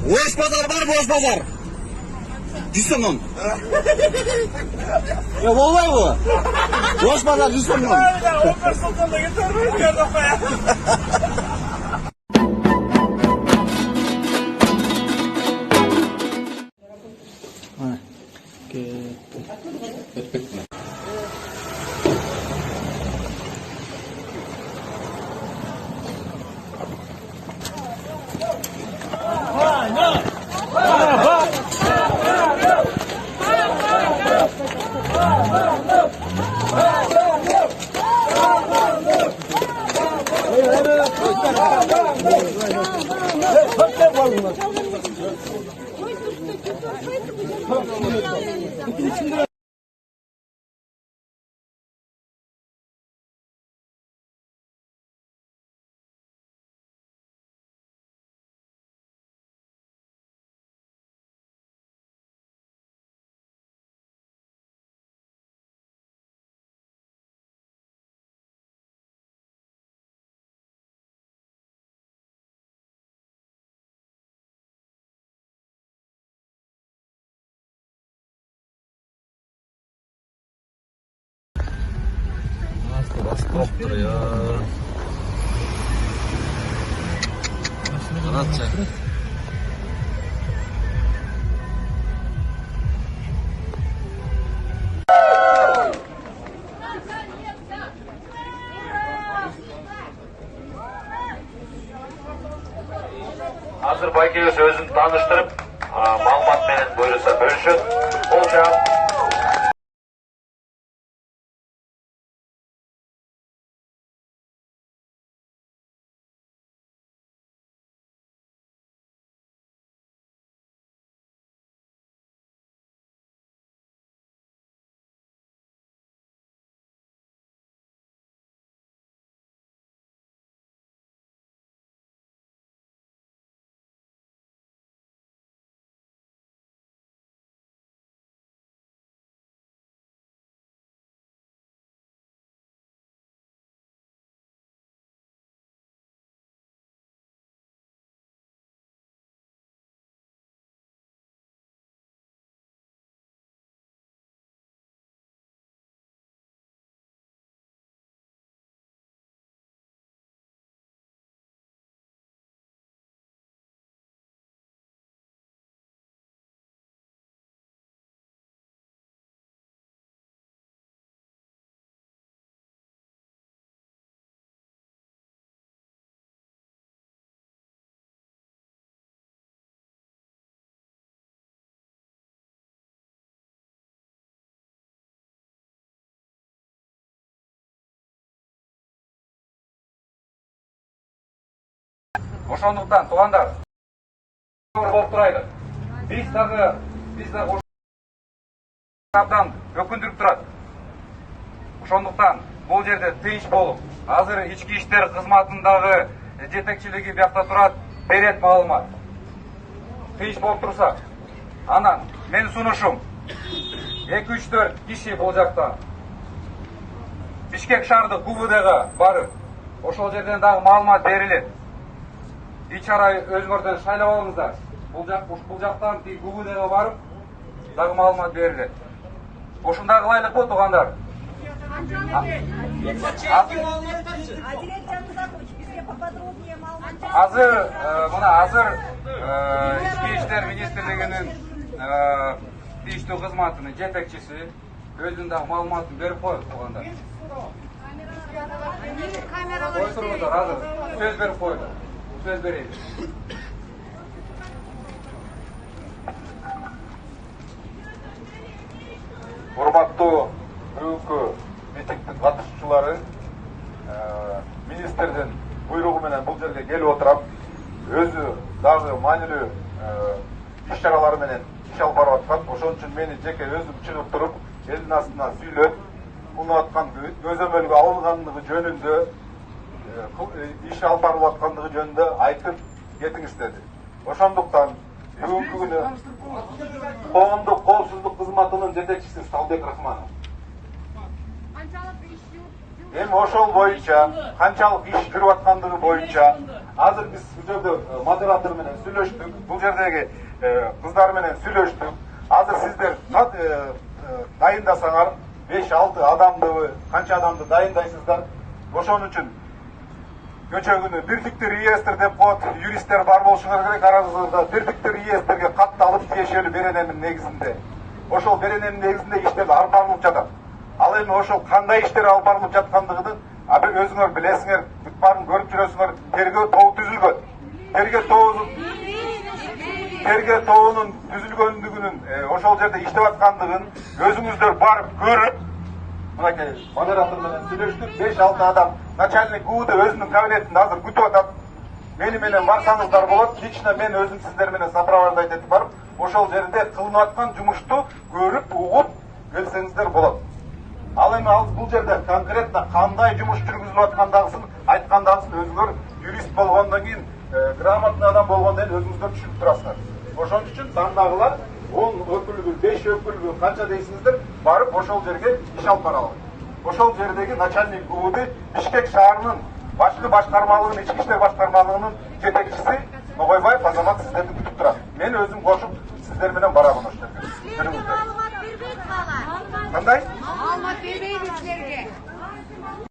Boş pazar var, boş pazar. 100 so'm. Ya vallahi bu. Boş pazar 100 so'm. 15 so'mdan da getirmeyin ya. Basıp duruyor. Anlatacak. Hazır Baykales özünü tanıştırıp, malumat menen buyursa bölüşüp, olacak. Ошондуктан туугандар болуп турайлы. Биз дагы абдан өкүндүрүп турат. Ошондуктан бул жерде тынч болуп, азыр ички иштер кызматындагы жетекчилиги биякта турат, берет маалымат. Тынч болуп турса, анан менин сунушум 2-3-4 киши бул жактан Бишкек шаардык ГУВДга барып, ошол жерден дагы маалымат берилет. Ич ара өзүңөрдөн шайлап алыңыздар. Бул жактан ГУВДга барып, дагы маалымат берилет. Ошундай кылайлыкпы туугандар? Азыр ички иштер министрлигинин тийиштүү кызматынын жетекчиси өзүнүн дагы маалыматын берип коет туугандар. Койсуңуздар, азыр сөз берип койду. Söz vereyim. Урматтуу бүгүнкү митингдин катышуучулары, министрдин буйругу менен бул жерге келип отурап, өзү дагы маанилүү иш-чаралары менен иш алып барып аткан. Ошон үчүн мени жеке өзүм чыгып туруп, элдин астынан сүйлөп, муну аткан көзөмөлгө алынгандыгы жөнүндө иш алып барылып аткандыгы жөнүндө айтып кетиңиз деди. Ошондуктан бүгүнкү күнү коомдук коопсуздук кызматынын жетекчиси Салбек Рахманов эми ошол боюнча канчалык иш жүрүп аткандыгы боюнча азыр биз бул жерде модератор менен сүйлөштүк, бул жердеги кыздар менен сүйлөштүк. Азыр сиздер дайындасаңар 5-6 адамды, канча адамды дайындайсыздар. Ошон үчүн көчө күнү бирдиктүү реестр деп коет, юристтер бар болушуңар керек араңызда. Бирдиктүү реестрге катталып тиешелүү беренемдин негизинде. Ошол беренемдин негизинде иштер алып барылып жатат. Ал эми ошол кандай иштер алып барылып жаткандыгын бир өзүңөр билесиңер, бүт баарын көрүп жүрөсүңөр. Тергөө тобу түзүлгөн. Тергөө тобунун түзүлгөндүгүнүн ошол жерде иштеп аткандыгын өзүңүздөр барып көрүп, мынакей модератор менен сүйлөштүк. 5-6 адам начальник УУД өзүнүн кабинетинде азыр күтүп атат. Менен барсаңыздар болот. Лично мен өзүм сиздер менен сопровождать этип барып, ошол жерде кылынып аткан жумушту көрүп, угуп келсеңиздер болот. Ал эми бул жерде конкретно кандай жумуш жүргүзүлүп аткандыгын айткандыгын өзүңөр юрист болгондон кийин, грамотный адам болгондон кийин өзүңүздөр түшүнүп турасыздар. Ошон үчүн тандагылар 10 өкүлгү, 5 өкүлгү канча дейсиңиздер, барып ошол жерге иш алып баралы. Ошол жердеги начальник УУД Бишкек шаарынын башкы башкармалыгынын, ички иштер башкармалыгынын жетекчиси Ногойбаев Азамат сиздерди күтүп турат. Мен өзүм кошуп сиздер менен барамын ошол жерге. Кандай? Маалымат бербейбиз силерге.